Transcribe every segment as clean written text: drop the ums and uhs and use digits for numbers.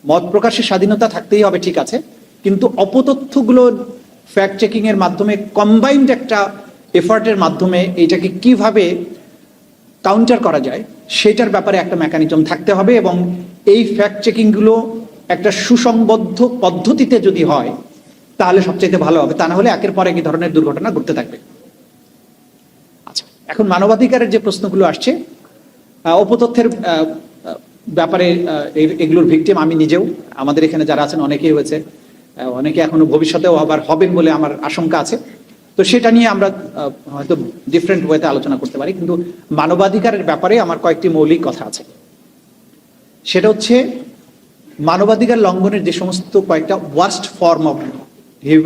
মত প্রকাশের স্বাধীনতা থাকতেই হবে, ঠিক আছে, কিন্তু অপতথ্যগুলো ফ্যাক্ট চেকিং এর মাধ্যমে কম্বাইন্ড একটা এফার্টের মাধ্যমে এটাকে কিভাবে কাউন্টার করা যায় সেটার ব্যাপারে একটা মেকানিজম থাকতে হবে। এবং এই ফ্যাক্ট চেকিংগুলো একটা সুসংবদ্ধ পদ্ধতিতে যদি হয় তাহলে সবচেয়ে ভালো হবে, তা না হলে একের পর এক এই ধরনের দুর্ঘটনা ঘটতে থাকবে। আচ্ছা, এখন মানবাধিকারের যে প্রশ্নগুলো আসছে, অপতথ্যের ব্যাপারে এগুলোর ভিকটিম আমি নিজেও, আমাদের এখানে যারা আছেন অনেকেই হয়েছে, অনেকে এখনো ভবিষ্যতেও আবার হবেন বলে আমার আশঙ্কা আছে। তো সেটা নিয়ে আমরা হয়তো ডিফারেন্ট ওয়েতে আলোচনা করতে পারি, কিন্তু মানবাধিকারের ব্যাপারে আমার কয়েকটি মৌলিক কথা আছে। সেটা হচ্ছে মানবাধিকার লঙ্ঘনের যে সমস্ত কয়েকটা worst form of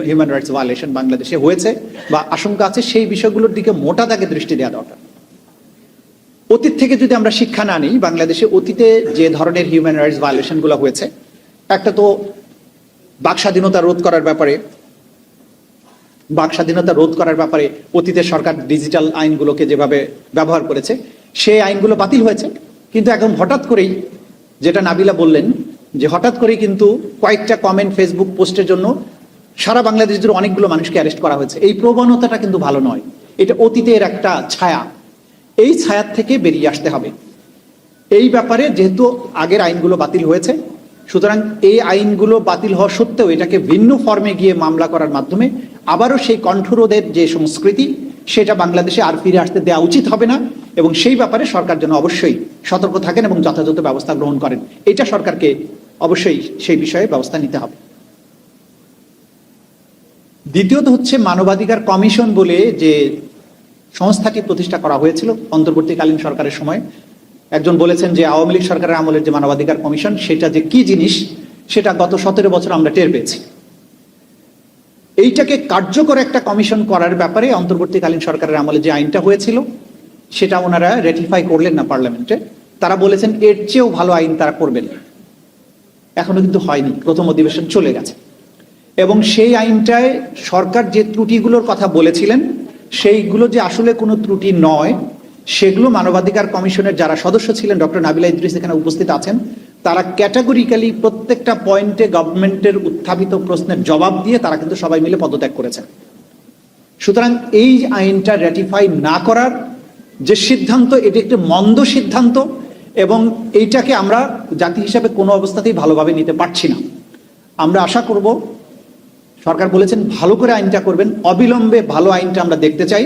human rights violation বাংলাদেশে হয়েছে বা আশঙ্কা আছে, সেই বিষয়গুলোর দিকে মোটা দাগে দৃষ্টি দেওয়া দরকার। অতীত থেকে যদি আমরা শিক্ষা না নিই, বাংলাদেশে অতীতে যে ধরনের হিউম্যান রাইটস ভায়োলেশনগুলো হয়েছে, একটা তো বাক স্বাধীনতা রোধ করার ব্যাপারে অতীতের সরকার ডিজিটাল আইনগুলোকে যেভাবে ব্যবহার করেছে সেই আইনগুলো বাতিল হয়েছে। কিন্তু এখন হঠাৎ করেই, যেটা নাবিলা বললেন, যে হঠাৎ করেই কিন্তু কয়েকটা কমেন্ট ফেসবুক পোস্টের জন্য সারা বাংলাদেশ জুড়ে অনেকগুলো মানুষকে অ্যারেস্ট করা হয়েছে। এই প্রবণতাটা কিন্তু ভালো নয়, এটা অতীতের একটা ছায়া। এই ছায়ার থেকে বেরিয়ে আসতে হবে। এই ব্যাপারে যেহেতু আগের আইনগুলো বাতিল হয়েছে, সুতরাং এই আইনগুলো বাতিল হওয়া সত্ত্বেও এটাকে ভিন্ন ফর্মে গিয়ে মামলা করার মাধ্যমে আবারও সেই কণ্ঠরোধের যে সংস্কৃতি, সেটা বাংলাদেশে আর ফিরে আসতে দেওয়া উচিত হবে না। এবং সেই ব্যাপারে সরকার যেন অবশ্যই সতর্ক থাকেন এবং যথাযথ ব্যবস্থা গ্রহণ করেন, এটা সরকারকে অবশ্যই সেই বিষয়ে ব্যবস্থা নিতে হবে। দ্বিতীয়ত হচ্ছে মানবাধিকার কমিশন বলে যে সংস্থাটি প্রতিষ্ঠা করা হয়েছিল অন্তর্বর্তীকালীন সরকারের সময়। একজন বলেছেন যে আওয়ামী লীগ সরকারের আমলের যে মানবাধিকার কমিশন, সেটা যে কি জিনিস সেটা গত 17 বছর আমরা টের পেয়েছি। এইটাকে কার্যকর একটা কমিশন করার ব্যাপারে অন্তর্বর্তীকালীন সরকারের আমলে যে আইনটা হয়েছিল সেটা ওনারা রেটিফাই করলেন না পার্লামেন্টে। তারা বলেছেন এর চেয়েও ভালো আইন তারা করবেন, এখনো কিন্তু হয়নি, প্রথম অধিবেশন চলে গেছে। এবং সেই আইনটায় সরকার যে ত্রুটিগুলোর কথা বলেছিলেন সেইগুলো যে আসলে কোনো ত্রুটি নয়, সেগুলো মানবাধিকার কমিশনের যারা সদস্য ছিলেন, ডক্টর নাবিলা ইদ্রিস এখানে উপস্থিত আছেন, তারা ক্যাটাগরিক্যালি প্রত্যেকটা পয়েন্টে গভর্নমেন্টের উত্থাপিত প্রশ্নের জবাব দিয়ে তারা কিন্তু সবাই মিলে পদত্যাগ করেছেন। সুতরাং এই আইনটা র্যাটিফাই না করার যে সিদ্ধান্ত, এটি একটি মন্দ সিদ্ধান্ত এবং এইটাকে আমরা জাতি হিসাবে কোনো অবস্থাতেই ভালোভাবে নিতে পারছি না। আমরা আশা করব, সরকার বলেছেন ভালো করে আইনটা করবেন, অবিলম্বে ভালো আইনটা আমরা দেখতে চাই।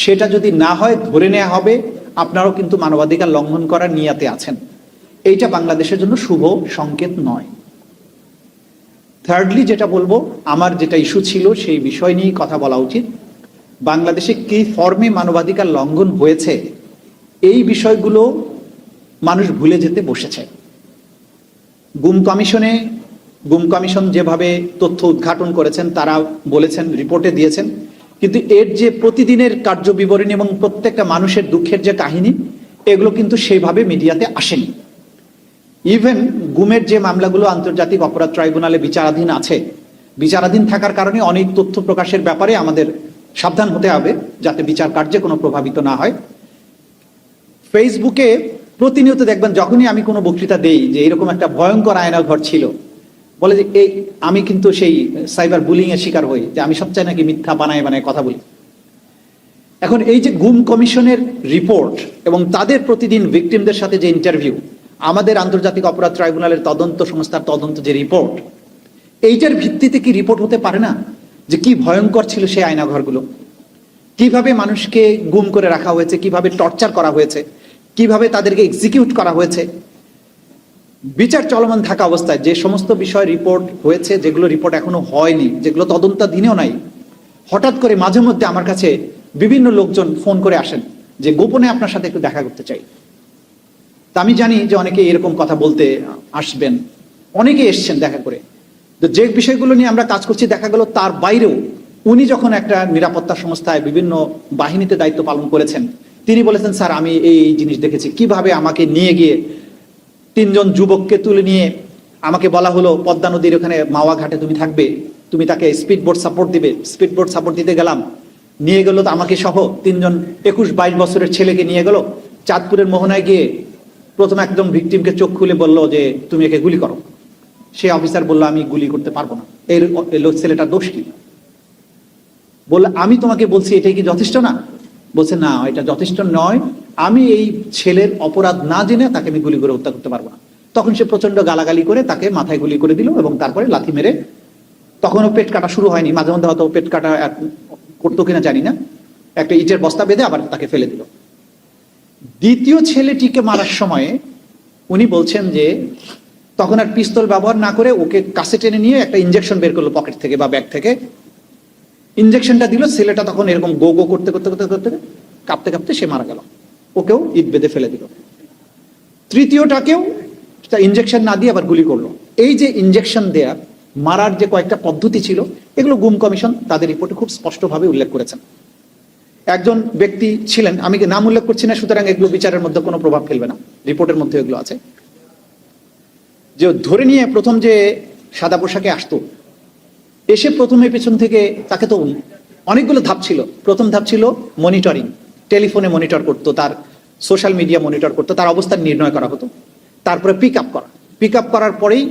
সেটা যদি না হয় ধরে নেওয়া হবে আপনারাও কিন্তু মানবাধিকার লঙ্ঘন করার নিয়াতে আছেন। এইটা বাংলাদেশের জন্য শুভ সংকেত নয়। থার্ডলি যেটা বলবো, আমার যেটা ইস্যু ছিল সেই বিষয় নিয়েই কথা বলা উচিত। বাংলাদেশে কি ফর্মে মানবাধিকার লঙ্ঘন হয়েছে এই বিষয়গুলো মানুষ ভুলে যেতে বসেছে। গুম কমিশন যেভাবে তথ্য উদ্ঘাটন করেছেন, তারা বলেছেন, রিপোর্টে দিয়েছেন, কিন্তু এর যে প্রতিদিনের কার্যবিবরণী এবং প্রত্যেকটা মানুষের দুঃখের যে কাহিনী, এগুলো কিন্তু সেইভাবে মিডিয়াতে আসেনি। ইভেন গুমের যে মামলাগুলো আন্তর্জাতিক অপরাধ ট্রাইব্যুনালে বিচারাধীন আছে, বিচারাধীন থাকার কারণে অনেক তথ্য প্রকাশের ব্যাপারে আমাদের সাবধান হতে হবে যাতে বিচার কার্যে কোনো প্রভাবিত না হয়। ফেসবুকে প্রতিনিয়ত দেখবেন, যখনই আমি কোনো বক্তৃতা দেই যে এরকম একটা ভয়ঙ্কর আয়নাঘর ছিল, বলে যে এই আমি কিন্তু সেই সাইবার বুলিং এর শিকার হই, যে আমি সবচেয়ে নাকি মিথ্যা বানায় কথা বলি। এখন এই যে গুম কমিশনের রিপোর্ট এবং তাদের প্রতিদিন ভিকটিমদের সাথে যে ইন্টারভিউ, আমাদের আন্তর্জাতিক অপরাধ ট্রাইব্যুনালের তদন্ত সংস্থার তদন্ত যে রিপোর্ট, এইটার ভিত্তিতে কি রিপোর্ট হতে পারে না যে কি ভয়ঙ্কর ছিল সেই আয়নাঘরগুলো, কিভাবে মানুষকে গুম করে রাখা হয়েছে, কিভাবে টর্চার করা হয়েছে, কিভাবে তাদেরকে এক্সিকিউট করা হয়েছে। বিচার চলমান থাকা অবস্থায় যে সমস্ত বিষয় রিপোর্ট হয়েছে, যেগুলো রিপোর্ট এখনো হয়নি, যেগুলো তদন্তাধীনেও নাই, হঠাৎ করে মাঝে মধ্যে আমার কাছে বিভিন্ন লোকজন ফোন করে আসেন যে গোপনে আপনার সাথে একটু দেখা করতে চাই। তা আমি জানি যে অনেকে এরকম কথা বলতে আসবেন, অনেকে এসছেন দেখা করে। তো যে বিষয়গুলো নিয়ে আমরা কাজ করছি, দেখা গেল তার বাইরেও উনি যখন একটা নিরাপত্তা সংস্থায় বিভিন্ন বাহিনীতে দায়িত্ব পালন করেছেন, তিনি বলেছেন স্যার আমি এই জিনিস দেখেছি, কিভাবে আমাকে নিয়ে গিয়ে 3 জন যুবককে তুলে নিয়ে আমাকে বলা হলো পদ্মা নদীর ওখানে মাওয়া ঘাটে তুমি থাকবে, তুমি তাকে স্পিডবোট সাপোর্ট দিবে। স্পিডবোট সাপোর্ট দিতে গেলাম, নিয়ে গেল তো আমাকে সহ 3 জন 21-22 বছরের ছেলেকে নিয়ে গেল চাঁদপুরের মোহনায় গিয়ে প্রথম একদম ভিকটিমকে চোখ খুলে বললো যে তুমি একে গুলি করো। সে অফিসার বলল আমি গুলি করতে পারবো না। এই ছেলেটার দোষ কি? বললো আমি তোমাকে বলছি এটাই কি যথেষ্ট না? বলছে না, এটা যথেষ্ট নয়, আমি এই ছেলের অপরাধ না জেনে তাকে আমি গুলি করে হত্যা করতে পারবো না। তখন সে প্রচন্ড গালাগালি করে তাকে মাথায় গুলি করে দিল এবং তারপরে লাথি মেরে, তখনও পেট কাটা শুরু হয়নি, মাঝে মধ্যে হয়তো পেট কাটা করতো কিনা জানি না, একটা ইটের বস্তা বেঁধে আবার তাকে ফেলে দিল। দ্বিতীয় ছেলেটিকে মারার সময়ে উনি বলছেন যে তখন আর পিস্তল ব্যবহার না করে ওকে কাছে টেনে নিয়ে একটা ইঞ্জেকশন বের করলো পকেট থেকে বা ব্যাগ থেকে, ইঞ্জেকশনটা দিল। ছেলেটা তখন এরকম গো গো করতে করতে করতে করতে কাঁপতে কাঁপতে সে মারা গেল, ওকেও ইট বেঁধে ফেলে দিল। তৃতীয়টাকেও ইঞ্জেকশন না দিয়ে আবার গুলি করলো। এই যে ইঞ্জেকশন দেয়া মারার যে কয়েকটা পদ্ধতি ছিল, এগুলো গুম কমিশন তাদের রিপোর্টে খুব স্পষ্টভাবে উল্লেখ করেছেন। একজন ব্যক্তি ছিলেন, আমি নাম উল্লেখ করছি না, সুতরাং এগুলো বিচারের মধ্যে কোনো প্রভাব ফেলবে না, রিপোর্টের মধ্যে এগুলো আছে। যে ধরে নিয়ে প্রথম যে সাদা পোশাকে আসতো, এসে প্রথমে পেছন থেকে তাকে, তো অনেকগুলো ধাপ ছিল। প্রথম ধাপ ছিল মনিটরিং, টেলিফোনে মনিটর করতো, তার সোশ্যাল মিডিয়া মনিটর করতো, তার অবস্থান নির্ণয় করা হতো। তারপরে পিক আপ করা, পিক আপ করার পরেই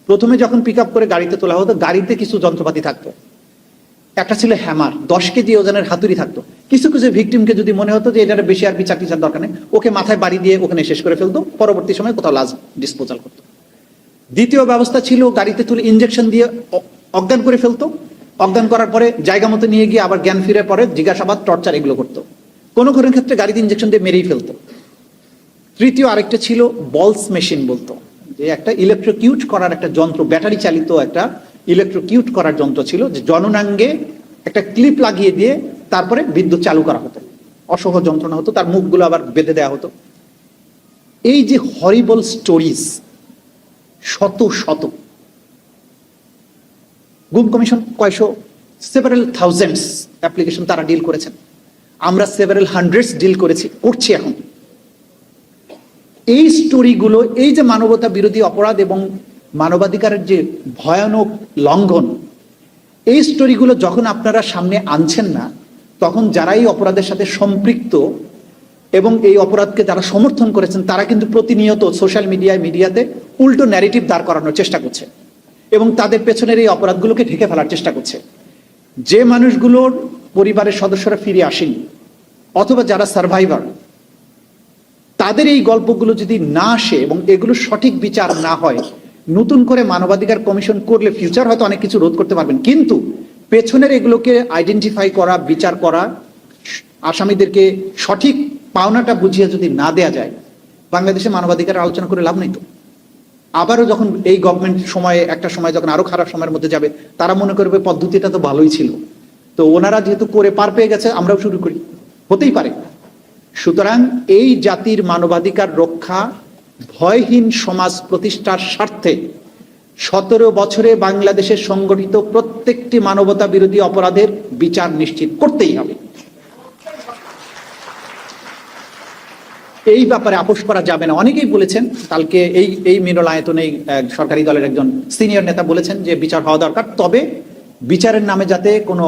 প্রথমে যখন পিক আপ করে গাড়িতে তোলা হতো, গাড়িতে কিছু যন্ত্রপাতি থাকতো। একটা ছিল হ্যামার, 10 কেজি ওজনের হাতুড়ি থাকতো। কিছু কিছু ভিকটিমকে যদি মনে হতো যে এটার বেশি আর বিচার টিচার দরকার নেই, ওকে মাথায় বাড়ি দিয়ে ওখানে শেষ করে ফেলতো, পরবর্তী সময় কোথাও লাশ ডিসপোজাল করতো। দ্বিতীয় ব্যবস্থা ছিল গাড়িতে তুলে ইঞ্জেকশন দিয়ে অজ্ঞান করে ফেলতো, অজ্ঞান করার পরে জায়গা মতো নিয়ে গিয়ে আবার জ্ঞান ফিরে পরে জিজ্ঞাসাবাদ, টর্চার এগুলো করতো। কোনো কোনো ক্ষেত্রে গাড়িতে ইঞ্জেকশন দিয়ে মেরেই ফেলতো। তৃতীয় আরেকটা ছিল বলস মেশিন, বলতো যে একটা ইলেকট্রোকিউট করার একটা যন্ত্র, ব্যাটারি চালিত একটা ইলেকট্রোকিউট করার যন্ত্র ছিল, যে জননাঙ্গে একটা ক্লিপ লাগিয়ে দিয়ে তারপরে বিদ্যুৎ চালু করা হতো, অসহ্য যন্ত্রণা হতো, তার মুখগুলো আবার বেঁধে দেওয়া হতো। এই যে হরিবল স্টোরিজ, শত শত, গুম কমিশন কয়শো, সেভারেল থাউজেন্ডস অ্যাপ্লিকেশন তারা ডিল করেছেন, আমরা সেভারেল হান্ড্রেডস ডিল করছি এখন। এই স্টোরিগুলো, এই যে মানবতা বিরোধী অপরাধ এবং মানবাধিকারের যে ভয়ানক লঙ্ঘন, এই স্টোরিগুলো যখন আপনারা সামনে আনছেন না, তখন যারা এই অপরাধের সাথে সম্পৃক্ত এবং এই অপরাধকে যারা সমর্থন করেছেন, তারা কিন্তু প্রতিনিয়ত সোশ্যাল মিডিয়াতে উল্টো ন্যারেটিভ দাঁড় করানোর চেষ্টা করছে এবং তাদের পেছনের এই অপরাধগুলোকে ঢেকে ফেলার চেষ্টা করছে। যে মানুষগুলোর পরিবারের সদস্যরা ফিরে আসেনি অথবা যারা সার্ভাইভার, তাদের এই গল্পগুলো যদি না আসে এবং এগুলো সঠিক বিচার না হয়, নতুন করে মানবাধিকার কমিশন করলে ফিউচার হয়তো অনেক কিছু রোধ করতে পারবেন, কিন্তু পেছনের এগুলোকে আইডেন্টিফাই করা, বিচার করা, আসামিদেরকে সঠিক পাওনাটা বুঝিয়ে যদি না দেয়া যায়, বাংলাদেশে মানবাধিকার আলোচনা করে লাভ নেই। তো আবারও যখন এই গভর্নমেন্ট সময়ে, একটা সময় যখন আরো খারাপ সময়ের মধ্যে যাবে, তারা মনে করবে পদ্ধতিটা তো ভালোই ছিল, তো ওনারা যেহেতু করে পার পেয়ে গেছে আমরাও শুরু করি, হতেই পারে। সুতরাং এই জাতির মানবাধিকার রক্ষা, ভয়হীন সমাজ প্রতিষ্ঠার স্বার্থে 17 বছরে বাংলাদেশে সংগঠিত প্রত্যেকটি মানবতা বিরোধী অপরাধের বিচার নিশ্চিত করতেই হবে। এই ব্যাপারে আপোষ করা যাবে না। অনেকেই বলেছেন, কালকে এই মিলনায়তনে সরকারি দলের একজন সিনিয়র নেতা বলেছেন যে বিচার হওয়া দরকার, তবে বিচারের নামে যাতে কোনো